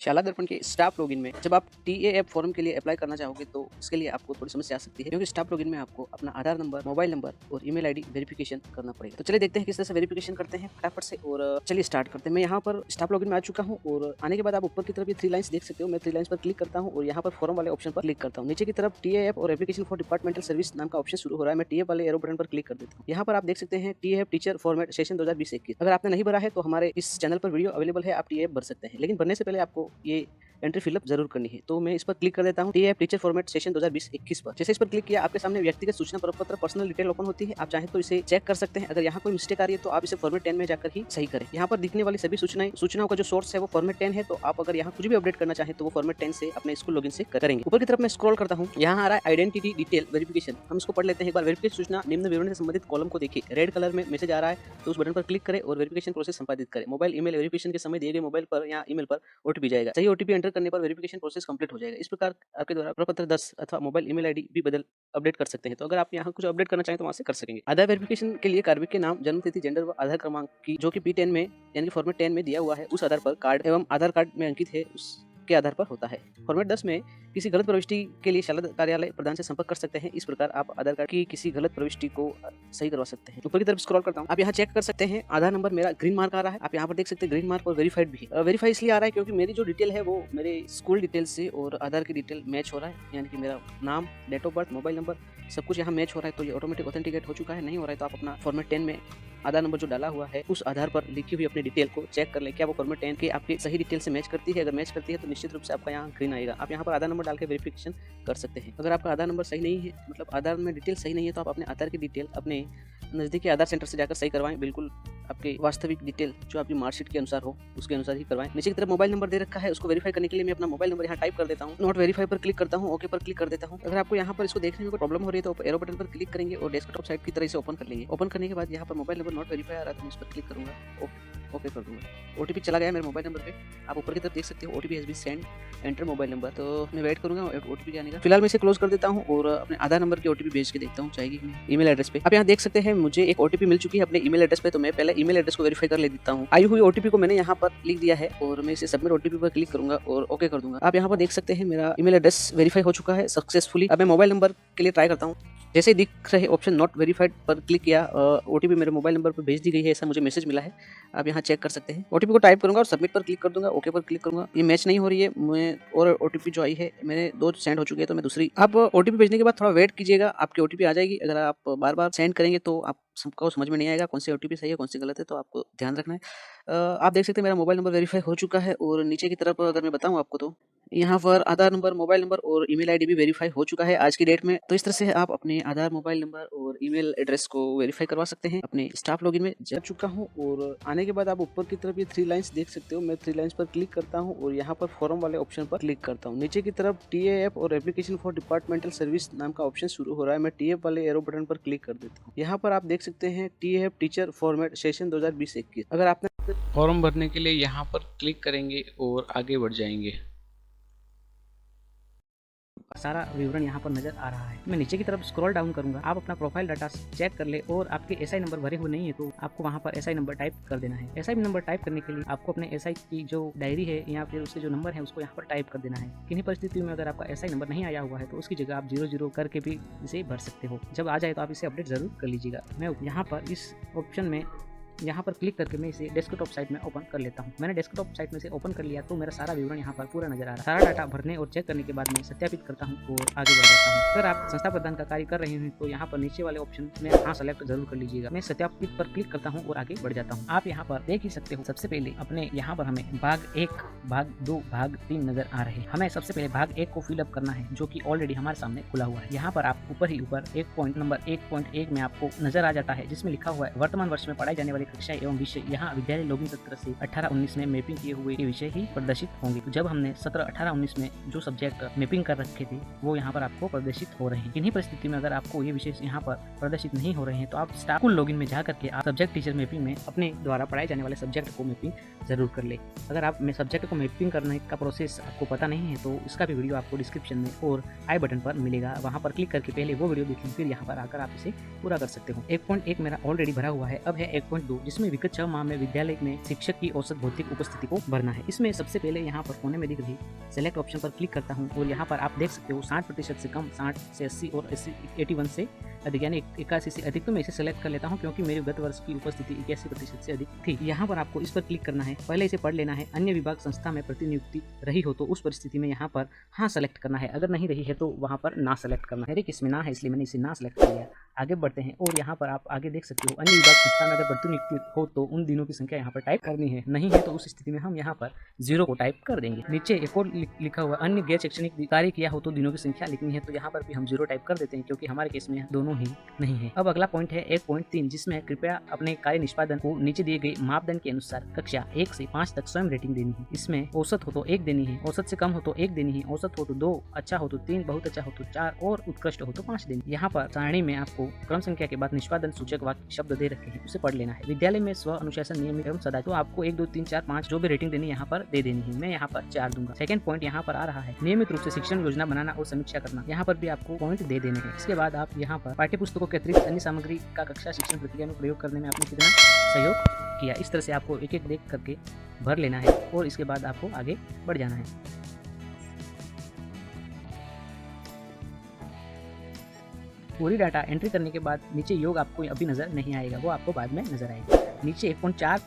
शाला दर्पण के स्टाफ लॉगिन में जब आप टीएएफ फॉर्म के लिए अप्लाई करना चाहोगे तो उसके लिए आपको थोड़ी समस्या आ सकती है, क्योंकि स्टाफ लॉगिन में आपको अपना आधार नंबर, मोबाइल नंबर और ईमेल आईडी वेरिफिकेशन करना पड़ेगा। तो चलिए देखते हैं किस तरह से वेरिफिकेशन करते हैं फटाफट से, और चलिए स्टार्ट करते हैं। मैं यहाँ पर स्टाफ लॉगिन में आ चुका हूँ और आने के बाद आप ऊपर की तरफ ये 3 लाइन्स देख सकते हो। मैं 3 लाइन्स पर क्लिक करता हूँ और यहाँ पर फॉर्म वाले ऑप्शन पर क्लिक करता हूँ। नीचे की तरफ टीएएफ और एप्लीकेशन फॉर डिपार्टमेंटल सर्विस नाम का ऑप्शन शुरू हो रहा है। मैं टीएएफ वाले एरो बटन पर क्लिक कर देता हूँ। यहाँ पर आप देख सकते हैं टीएएफ टीचर फॉर्मेट सेशन 2020-21। अगर आपने नहीं भरा है तो हमारे इस चैनल पर वीडियो अवेलेबल है, आप टीएएफ भर सकते हैं, लेकिन भरने से पहले आपको ये एंट्री फिलअप जरूर करनी है। तो मैं इस पर क्लिक कर देता हूँ टीएएफ टीचर फॉर्मेट सेशन 2020-21 पर। जैसे इस पर क्लिक किया आपके सामने व्यक्तिगत सूचना प्रपत्र पर्सनल डिटेल ओपन होती है। आप चाहे तो इसे चेक कर सकते हैं। अगर यहाँ कोई मिस्टेक आ रही है तो आप इसे फॉर्मेट 10 में जाकर ही सही करें। यहाँ पर दिखने वाली सभी सूचनाओं का जो सोर्स है वो फॉर्मेट 10 है। तो आप अगर यहाँ कुछ भी अपडेट करना चाहें तो वो फॉर्मेट 10 से अपने स्कूल लॉगिन से करेंगे। ऊपर की तरफ मैं स्क्रॉल करता हूँ, यहाँ आ रहा है आइडेंटिटी डिटेल वेरिफिकेशन। हम इसको पढ़ लेते हैं एक बार। वेरिफिकेशन सूचना निम्न विवरण से संबंधित कॉलम को देखिए। रेड कलर में मैसेज आ रहा है तो उस बटन पर क्लिक करें और वेरिफिकेशन प्रोसेस संपादित करें। मोबाइल ईमेल वेरिफिकेशन के समय दिए गए मोबाइल पर या ईमेल पर ओटीपी जाएगा। सही ओटीपी एंटर करने पर वेरिफिकेशन प्रोसेस कंप्लीट हो जाएगा। इस प्रकार आपके द्वारा प्रपत्र 10 अथवा मोबाइल ईमेल आईडी भी अपडेट कर सकते हैं। तो अगर आप यहाँ कुछ अपडेट करना चाहें तो वहां से कर सकेंगे। आधार वेरिफिकेशन के लिए कार्मिक के नाम, जन्म तिथि, जेंडर व आधार क्रमांक की जो कि P10 में यानी कि फॉर्मेट 10 में दिया हुआ है उस आधार पर कार्ड एवं आधार कार्ड में अंकित है उसके आधार पर होता है। फॉर्मेट 10 में किसी गलत प्रविष्टि के लिए शाला कार्यालय प्रधान से संपर्क कर सकते हैं। इस प्रकार आप आधार कार्ड की किसी गलत प्रविष्टि को सही करवा सकते हैं। ऊपर की तरफ स्क्रॉल करता हूँ, आप यहाँ चेक कर सकते हैं आधार नंबर मेरा ग्रीन मार्क आ रहा है। आप यहाँ पर देख सकते हैं ग्रीन मार्क और वेरीफाइड भी है। वेरीफाई इसलिए आ रहा है क्योंकि मेरी जो डिटेल है वो मेरे स्कूल डिटेल से और आधार की डिटेल मैच हो रहा है, यानी कि मेरा नाम, date of birth, mobile number सब कुछ यहाँ मैच हो रहा है। तो ये ऑटोमेटिक ऑथेंटिकेट हो चुका है। नहीं हो रहा है तो आप अपना फॉर्मेट 10 में आधार नंबर जो डाला हुआ है उस आधार पर लिखी हुई अपनी डिटेल को चेक कर ले, क्या वो फॉर्मेट 10 के आपकी सही डिटेल से मैच करती है। अगर मैच करती है तो निश्चित रूप से आपका यहाँ ग्रीन आएगा। आप यहाँ पर आधार नंबर डाल के वेरिफिकेशन कर सकते हैं। अगर आपका आधार नंबर सही नहीं है, मतलब आधार में डिटेल सही नहीं है, तो आप अपने आधार की डिटेल अपने नज़दीकी आधार सेंटर से जाकर सही करवाएं। बिल्कुल आपके वास्तविक डिटेल जो आपकी मार्कशीट के अनुसार हो उसके अनुसार ही करवाएं। नीचे की तरफ मोबाइल नंबर दे रखा है, उसको वेरीफाई करने के लिए मैं अपना मोबाइल नंबर यहाँ टाइप कर देता हूँ। नॉट वेरीफाई पर क्लिक करता हूँ, ओके पर क्लिक कर देता हूँ। अगर आपको यहाँ पर इसको देखने में कोई प्रॉब्लम हो रही है तो एरो बटन पर क्लिक करेंगे और डेस्कटॉप साइट की तरह से ओपन कर लेंगे। ओपन करने के बाद यहाँ पर मोबाइल नंबर नॉट वेरीफाई आ रहा है तो मैं इस पर क्लिक करूँगा, ओके कर दूंगा। ओटीपी चला गया मेरे मोबाइल नंबर पे। आप ऊपर की तरफ देख सकते हो OTP has been send, enter mobile number. तो मैं वेट करूंगा ओटीपी आने का। फिलहाल मैं इसे क्लोज कर देता हूं और अपने आधार नंबर की ओटीपी भेज के देखता हूं जाएगी ईमेल एड्रेस पे। आप यहाँ देख सकते हैं मुझे एक ओटीपी मिल चुकी है अपने ईमेल एड्रेस पे। तो मैं पहले ईमेल एड्रेस को वेरीफाई कर लेता हूँ। आई हुई ओटीपी को मैंने यहाँ पर लिख दिया है और मैं इसे सबमिट ओटीपी पर क्लिक करूंगा और ओके कर दूंगा। आप यहाँ पर देख सकते हैं मेरा ईमेल एड्रेस वेरीफाई हो चुका है सक्सेसफुली। अब मैं मोबाइल नंबर के लिए ट्राई करता हूँ। जैसे दिख रहे ऑप्शन नॉट वेरीफाइड पर क्लिक किया, ओटीपी मेरे मोबाइल नंबर पर भेज दी गई है ऐसा मुझे मैसेज मिला है। आप यहाँ चेक कर सकते हैं। ओटीपी को टाइप करूंगा और सबमिट पर क्लिक कर दूंगा, ओके पर क्लिक करूंगा। ये मैच नहीं हो रही है, मैं और ओटीपी जो आई है मेरे 2 सेंड हो चुकी है तो मैं दूसरी। आप ओटीपी भेजने के बाद थोड़ा वेट कीजिएगा, आपकी ओटीपी आ जाएगी। अगर आप बार बार सेंड करेंगे तो आप सबको समझ में नहीं आएगा कौन सी ओटीपी सही है कौन सी गलत है, तो आपको ध्यान रखना है। आप देख सकते हैं मेरा मोबाइल नंबर वेरीफाई हो चुका है और नीचे की तरफ अगर मैं बताऊं आपको तो यहाँ पर आधार नंबर, मोबाइल नंबर और ईमेल आईडी भी वेरीफाई हो चुका है आज की डेट में। तो इस तरह से आप अपने आधार, मोबाइल नंबर और ईमेल एड्रेस को वेरीफाई करवा सकते हैं। अपने स्टाफ लॉगिन में जा चुका हूँ और आने के बाद आप ऊपर की तरफ ये 3 लाइन्स देख सकते हो। मैं 3 लाइन्स पर क्लिक करता हूँ और यहाँ पर फॉर्म वाले ऑप्शन पर क्लिक करता हूँ। नीचे की तरफ टीएएफ और एप्लीकेशन फॉर डिपार्टमेंटल सर्विस नाम का ऑप्शन शुरू हो रहा है। मैं टीएएफ वाले एरो बटन पर क्लिक कर देता हूँ। यहाँ पर आप देख सकते हैं टीएएफ टीचर फॉर्मेट सेशन 2020-21। अगर आपने फॉर्म भरने के लिए यहाँ पर क्लिक करेंगे और आगे बढ़ जाएंगे। सारा विवरण यहाँ पर नजर आ रहा है। मैं नीचे की तरफ स्क्रॉल डाउन करूंगा। आप अपना प्रोफाइल डाटा चेक कर ले और आपके एसआई नंबर भरे हुए नहीं है तो आपको वहाँ पर एसआई नंबर टाइप कर देना है। एसआई नंबर टाइप करने के लिए आपको अपने एसआई की जो डायरी है या फिर उसके जो नंबर है उसको यहाँ पर टाइप कर देना है। किन्हीं परिस्थितियों में अगर आपका एसआई नंबर नहीं आया हुआ है तो उसकी जगह आप 00 करके भी इसे भर सकते हो। जब आ जाए तो आप इसे अपडेट जरूर कर लीजिएगा। मैं यहाँ पर इस ऑप्शन में यहाँ पर क्लिक करके मैं इसे डेस्कटॉप साइट में ओपन कर लेता हूँ। मैंने डेस्कटॉप साइट में से ओपन कर लिया तो मेरा सारा विवरण यहाँ पर पूरा नजर आ रहा है। सारा डाटा भरने और चेक करने के बाद मैं सत्यापित करता हूँ और आगे बढ़ जाता हूँ। अगर आप संस्था प्रदान का कार्य कर रहे हैं तो यहाँ पर नीचे वाले ऑप्शन में हाँ सेलेक्ट जरूर कर लीजिएगा। मैं सत्यापित पर क्लिक करता हूँ और आगे बढ़ जाता हूँ। आप यहाँ पर देख ही सकते हो सबसे पहले अपने यहाँ पर हमें भाग 1, भाग 2, भाग 3 नजर आ रहे हैं। हमें सबसे पहले भाग 1 को फिलअप करना है जो कि ऑलरेडी हमारे सामने खुला हुआ है। यहाँ पर आप ऊपर ही ऊपर एक पॉइंट नंबर 1.1 में आपको नजर आ जाता है जिसमें लिखा हुआ है वर्तमान वर्ष में पढ़ाई जाने वाली कक्षाएं एवं विषय। यहाँ विद्यालय लॉगिन सत्र से 18-19 में मैपिंग किए हुए के विषय ही प्रदर्शित होंगे। तो जब हमने सत्र 18-19 में जो सब्जेक्ट मैपिंग कर रखे थे वो यहाँ पर आपको प्रदर्शित हो रहे हैं। इन्हीं परिस्थिति में अगर आपको ये विषय यहाँ पर प्रदर्शित नहीं हो रहे हैं तो आप स्टाफ लॉगिन में जा करके आप सब्जेक्ट टीचर मैपिंग में अपने द्वारा पढ़ाए जाने वाले सब्जेक्ट को मैपिंग जरूर कर ले। अगर आप सब्जेक्ट को मैपिंग करने का प्रोसेस आपको पता नहीं है तो इसका भी वीडियो आपको डिस्क्रिप्शन में और आई बटन पर मिलेगा। वहाँ पर क्लिक करके पहले वो वीडियो देखें, फिर यहाँ पर आकर आप इसे पूरा कर सकते हो। 1.1 मेरा ऑलरेडी भरा हुआ है। अब है 1.2 जिसमें विगत 6 माह में विद्यालय में शिक्षक की औसत भौतिक उपस्थिति को भरना है। इसमें सबसे पहले यहाँ पर कोने में दिख रही सेलेक्ट ऑप्शन पर क्लिक करता हूँ और यहाँ पर आप देख सकते हो 60% से कम, 60 से 80 और 81 से अधिक यानी 81 से अधिक। तो मैं इसे सेलेक्ट कर लेता हूँ क्योंकि मेरे गत वर्ष की उपस्थिति 81% से अधिक थी। यहाँ पर आपको इस पर क्लिक करना है, पहले इसे पढ़ लेना है। अन्य विभाग संस्था में प्रतिनियुक्ति रही हो तो उस परिस्थिति में यहाँ पर हाँ सेलेक्ट करना है, अगर नहीं रही है तो वहाँ पर ना सेलेक्ट करना है। मेरे किसमें ना है इसलिए मैंने इसे ना सेलेक्ट कर लिया। आगे बढ़ते हैं और यहाँ पर आप आगे देख सकते हो अन्य विभाग संस्था में अगर प्रतिनियुक्ति हो तो उन दिनों की संख्या यहाँ पर टाइप करनी है, नहीं है तो उस स्थिति में हम यहाँ पर 0 को टाइप कर देंगे। नीचे एक और लिखा हुआ अन्य गैर शैक्षणिक कार्य किया हो तो दिनों की संख्या लिखनी है, तो यहाँ पर भी हम 0 टाइप कर देते हैं क्योंकि हमारे केस में दोनों ही नहीं है। अब अगला पॉइंट है 1.3 जिसमें कृपया अपने कार्य निष्पादन को नीचे दिए गए मापदंड के अनुसार कक्षा 1 से 5 तक स्वयं रेटिंग देनी है। इसमें औसत हो तो 1 देनी है, औसत से कम हो तो 1 देनी है, औसत हो तो 2, अच्छा हो तो 3, बहुत अच्छा हो तो 4 और उत्कृष्ट हो तो 5 देनी। यहाँ पर सारणी में आपको क्रम संख्या के बाद निष्पादन सूचक वाक्य शब्द दे रखे हैं, उसे पढ़ लेना है। विद्यालय में स्व अनुशासन नियमित एवं सदा, तो आपको 1, 2, 3, 4, 5 जो भी रेटिंग देनी यहाँ पर दे देनी है। मैं यहाँ पर 4 दूंगा। सेकंड पॉइंट यहाँ पर आ रहा है नियमित रूप से शिक्षण योजना बनाना और समीक्षा करना, यहाँ पर भी आपको पॉइंट दे देने हैं। इसके बाद आप यहाँ पर पाठ्य पुस्तकों के अतिरिक्त अन्य सामग्री का कक्षा शिक्षण प्रक्रिया में प्रयोग करने में आपने कितना सहयोग किया, इस तरह से आपको एक एक देख करके भर लेना है और इसके बाद आपको आगे बढ़ जाना है। पूरी डाटा एंट्री करने के बाद नीचे योग आपको अभी नजर नहीं आएगा, वो आपको बाद में नजर आएगा। नीचे 1.4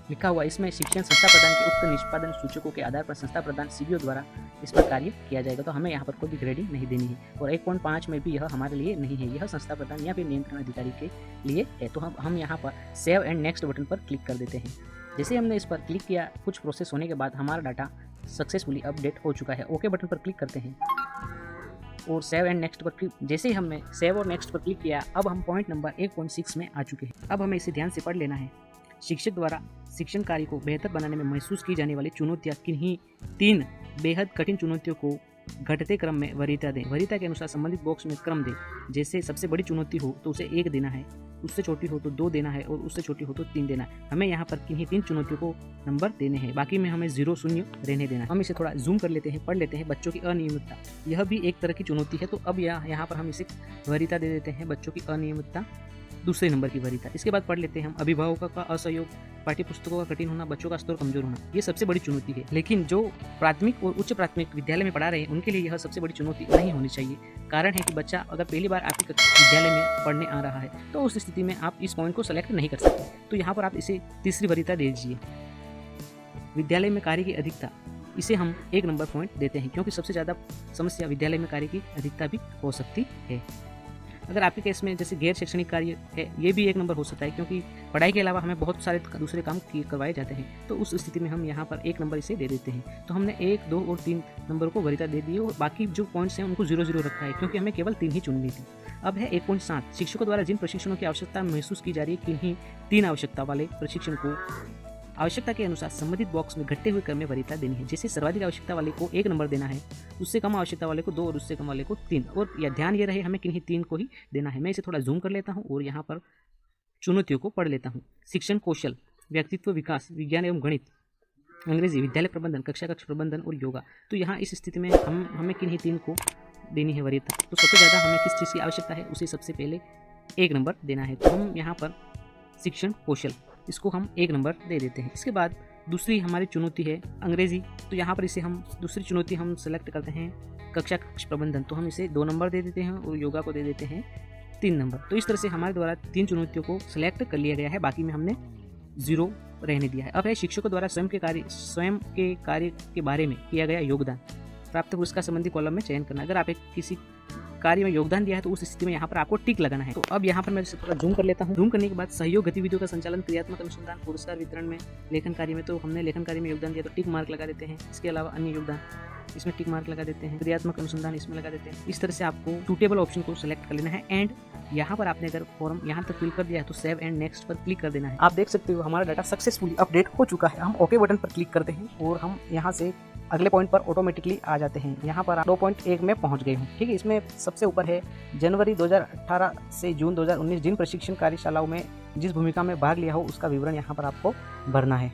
लिखा हुआ, इसमें शिक्षण संस्था प्रदान के उक्त निष्पादन सूचकों के आधार पर संस्था प्रदान सीबीओ द्वारा इस पर कार्य किया जाएगा, तो हमें यहाँ पर कोई भी ग्रेडिंग नहीं देनी है। और 1.5 में भी यह हमारे लिए नहीं है, यह संस्था प्रदान या फिर नियंत्रण अधिकारी के लिए है। तो हम यहाँ पर सेव एंड नेक्स्ट बटन पर क्लिक कर देते हैं। जैसे हमने इस पर क्लिक किया, कुछ प्रोसेस होने के बाद हमारा डाटा सक्सेसफुली अपडेट हो चुका है। ओके बटन पर क्लिक करते हैं और सेव एंड नेक्स्ट पर क्लिक। जैसे ही हमने सेव और नेक्स्ट पर क्लिक किया, अब हम पॉइंट नंबर 1.6 में आ चुके हैं। अब हमें इसे ध्यान से पढ़ लेना है। शिक्षक द्वारा शिक्षण कार्य को बेहतर बनाने में महसूस की जाने वाली चुनौतियाँ किन्हीं 3 बेहद कठिन चुनौतियों को घटते क्रम में वरीयता दें। वरीयता के अनुसार संबंधित बॉक्स में क्रम दें। जैसे सबसे बड़ी चुनौती हो तो उसे 1 देना है, उससे छोटी हो तो 2 देना है और उससे छोटी हो तो 3 देना है। हमें यहाँ पर किन्हीं 3 चुनौतियों को नंबर देने हैं, बाकी में हमें 0 0 रहने देना है। हम इसे थोड़ा जूम कर लेते हैं, पढ़ लेते हैं। बच्चों की अनियमितता, यह भी एक तरह की चुनौती है, तो अब यहाँ पर हम इसे वरीयता दे देते हैं। बच्चों की अनियमितता दूसरे नंबर की वरीयता। इसके बाद पढ़ लेते हैं हम अभिभावकों का असहयोग, पाठ्य पुस्तकों का कठिन होना, बच्चों का स्तर कमजोर होना, ये सबसे बड़ी चुनौती है। लेकिन जो प्राथमिक और उच्च प्राथमिक विद्यालय में पढ़ा रहे हैं उनके लिए यह सबसे बड़ी चुनौती नहीं होनी चाहिए। कारण है कि बच्चा अगर पहली बार आपके विद्यालय में पढ़ने आ रहा है तो उस स्थिति में आप इस पॉइंट को सेलेक्ट नहीं कर सकते, तो यहाँ पर आप इसे तीसरी वरीयता दे दीजिए। विद्यालय में कार्य की अधिकता, इसे हम 1 नंबर पॉइंट देते हैं क्योंकि सबसे ज़्यादा समस्या विद्यालय में कार्य की अधिकता भी हो सकती है। अगर आपके केस में जैसे गैर शैक्षणिक कार्य है, ये भी 1 नंबर हो सकता है क्योंकि पढ़ाई के अलावा हमें बहुत सारे दूसरे काम करवाए जाते हैं, तो उस स्थिति में हम यहाँ पर 1 नंबर इसे दे देते हैं। तो हमने 1, 2 और 3 नंबर को वरीयता दे दी और बाकी जो पॉइंट्स हैं उनको 0 0 रखा है क्योंकि हमें केवल 3 ही चुननी थी। अब है 1.7 शिक्षकों द्वारा जिन प्रशिक्षणों की आवश्यकता महसूस की जा रही है, किन्हीं 3 आवश्यकता वाले प्रशिक्षण को आवश्यकता के अनुसार संबंधित बॉक्स में घटते हुए क्रम में वरीयता देनी है। जैसे सर्वाधिक आवश्यकता वाले को 1 नंबर देना है, उससे कम आवश्यकता वाले को 2 और उससे कम वाले को 3, और यह ध्यान ये रहे हमें किन्हीं 3 को ही देना है। मैं इसे थोड़ा जूम कर लेता हूँ और यहाँ पर चुनौतियों को पढ़ लेता हूँ। शिक्षण कौशल, व्यक्तित्व विकास, विज्ञान एवं गणित, अंग्रेजी, विद्यालय प्रबंधन, कक्षा कक्ष प्रबंधन और योगा। तो यहाँ इस स्थिति में हमें किन्हीं 3 को देनी है वरीयता। तो सबसे ज़्यादा हमें किस चीज़ की आवश्यकता है उसे सबसे पहले 1 नंबर देना है, तो हम यहाँ पर शिक्षण कौशल, इसको हम 1 नंबर दे देते हैं। इसके बाद दूसरी हमारी चुनौती है अंग्रेजी, तो यहाँ पर इसे हम दूसरी चुनौती हम सेलेक्ट करते हैं कक्षा कक्ष प्रबंधन, तो हम इसे 2 नंबर दे देते हैं और योगा को दे देते हैं 3 नंबर। तो इस तरह से हमारे द्वारा 3 चुनौतियों को सिलेक्ट कर लिया गया है, बाकी में हमने 0 रहने दिया है। अब है शिक्षकों द्वारा स्वयं के कार्य के बारे में किया गया योगदान, प्राप्त पुरस्कार संबंधी कॉलम में चयन करना। अगर आप किसी कार्य में योगदान दिया है तो उस स्थिति में यहाँ पर आपको टिक लगाना है। तो अब यहाँ पर मैं इसे थोड़ा जूम कर लेता हूँ। जूम करने के बाद सहयोग गतिविधियों का संचालन, क्रियात्मक अनुसंधान, पुरस्कार वितरण में, लेखन कार्य में, तो हमने लेखन कार्य में योगदान दिया तो टिक मार्क लगा देते हैं। इसके अलावा अन्य योगदान, इसमें टिक मार्क लगा देते हैं। क्रियात्मक अनुसंधान इसमें लगा देते हैं। इस तरह से आपको सूटेबल ऑप्शन को सिलेक्ट कर लेना है एंड यहाँ पर आपने अगर फॉर्म यहाँ तक फिल कर दिया है तो सेव एंड नेक्स्ट पर क्लिक कर देना है। आप देख सकते हो हमारा डाटा सक्सेसफुली अपडेट हो चुका है। हम ओके बटन पर क्लिक करते हैं और हम यहाँ से अगले पॉइंट पर ऑटोमेटिकली आ जाते हैं। यहाँ पर 2.1 में पहुँच गए हूँ। ठीक है, इसमें सबसे ऊपर है जनवरी 2018 से जून 2019 जिन प्रशिक्षण कार्यशालाओं में जिस भूमिका में भाग लिया हो उसका विवरण यहाँ पर आपको भरना है।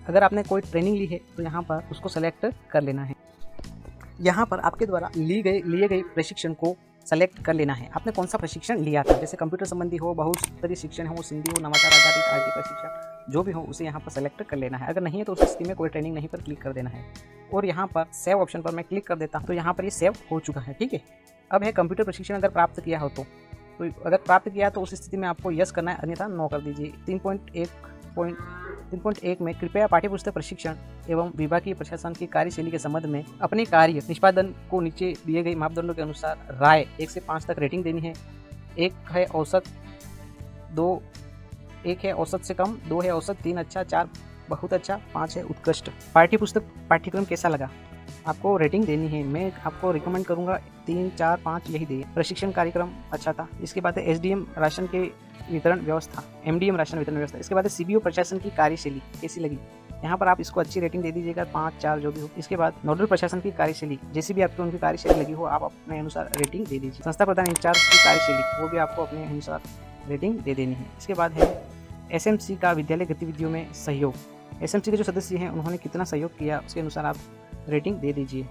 अगर आपने कोई ट्रेनिंग ली है तो यहाँ पर उसको सेलेक्ट कर लेना है। यहाँ पर आपके द्वारा लिए गए प्रशिक्षण को सेलेक्ट कर लेना है। आपने कौन सा प्रशिक्षण लिया था, जैसे कंप्यूटर संबंधी हो, बहुस्तरीय शिक्षण हो, सिंधी हो, नवाचार आधारित आईटी प्रशिक्षण, जो भी हो उसे यहाँ पर सेलेक्ट कर लेना है। अगर नहीं है तो उस स्थिति में कोई ट्रेनिंग नहीं पर क्लिक कर देना है और यहाँ पर सेव ऑप्शन पर मैं क्लिक कर देता हूँ तो यहाँ पर ये सेव हो चुका है। ठीक है, अब है कंप्यूटर प्रशिक्षण अगर प्राप्त किया हो तो अगर प्राप्त किया तो उस स्थिति में आपको यस करना है, अन्यथा नो कर दीजिए। 3.1 में कृपया पाठ्यपुस्तक प्रशिक्षण एवं विभागीय प्रशासन की कार्यशैली के संबंध में अपने कार्य निष्पादन को नीचे दिए गए मापदंडों के अनुसार राय 1 से 5 तक रेटिंग देनी है। 1 है औसत, 1 है औसत से कम, 2 है औसत, 3 अच्छा, 4 बहुत अच्छा, 5 है उत्कृष्ट। पाठ्यपुस्तक पाठ्यक्रम कैसा लगा आपको रेटिंग देनी है। मैं आपको रिकमेंड करूंगा 3, 4, 5 यही दे। प्रशिक्षण कार्यक्रम अच्छा था। इसके बाद है एसडीएम राशन के वितरण व्यवस्था, एमडीएम राशन वितरण व्यवस्था। इसके बाद है सीबीओ प्रशासन की कार्यशैली कैसी लगी, यहाँ पर आप इसको अच्छी रेटिंग दे दीजिएगा, 5, 4 जो भी हो। इसके बाद नोडल प्रशासन की कार्यशैली, जैसी भी आपको उनकी कार्यशैली लगी हो आप अपने अनुसार रेटिंग दे दीजिए। संस्था प्रधान इंचार्ज की कार्यशैली वो भी आपको अपने अनुसार रेटिंग दे देनी है। इसके बाद है एसएमसी का विद्यालय गतिविधियों में सहयोग, एसएमसी के जो सदस्य हैं उन्होंने कितना सहयोग किया उसके अनुसार आप रेटिंग दे दीजिए।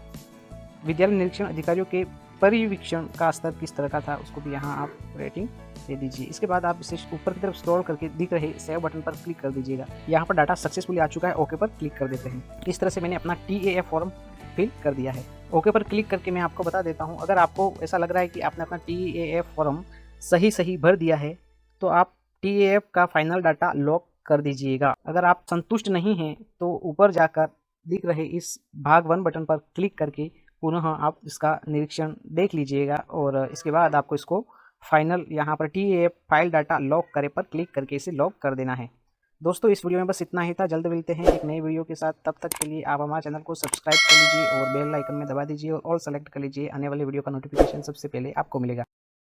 विद्यालय निरीक्षण अधिकारियों के परिवीक्षण का स्तर किस तरह का था उसको भी यहाँ आप रेटिंग दे दीजिए। इसके बाद आप इसे ऊपर की तरफ स्क्रॉल करके दिख रहे सेव बटन पर क्लिक कर दीजिएगा। यहाँ पर डाटा सक्सेसफुली आ चुका है, ओके पर क्लिक कर देते हैं। इस तरह से मैंने अपना TAF फॉर्म फिल कर दिया है। ओके पर क्लिक करके मैं आपको बता देता हूँ, अगर आपको ऐसा लग रहा है कि आपने अपना TAF फॉर्म सही भर दिया है तो आप TAF का फाइनल डाटा लॉक कर दीजिएगा। अगर आप संतुष्ट नहीं हैं तो ऊपर जाकर दिख रहे इस भाग 1 बटन पर क्लिक करके पुनः आप इसका निरीक्षण देख लीजिएगा और इसके बाद आपको इसको फाइनल यहाँ पर TAF फाइल डाटा लॉक करे पर क्लिक करके इसे लॉक कर देना है। दोस्तों इस वीडियो में बस इतना ही था। जल्द मिलते हैं एक नए वीडियो के साथ। तब तक के लिए आप हमारे चैनल को सब्सक्राइब कर लीजिए और बेल आइकन में दबा दीजिए और ऑल सेलेक्ट कर लीजिए। आने वाले वीडियो का नोटिफिकेशन सबसे पहले आपको मिलेगा।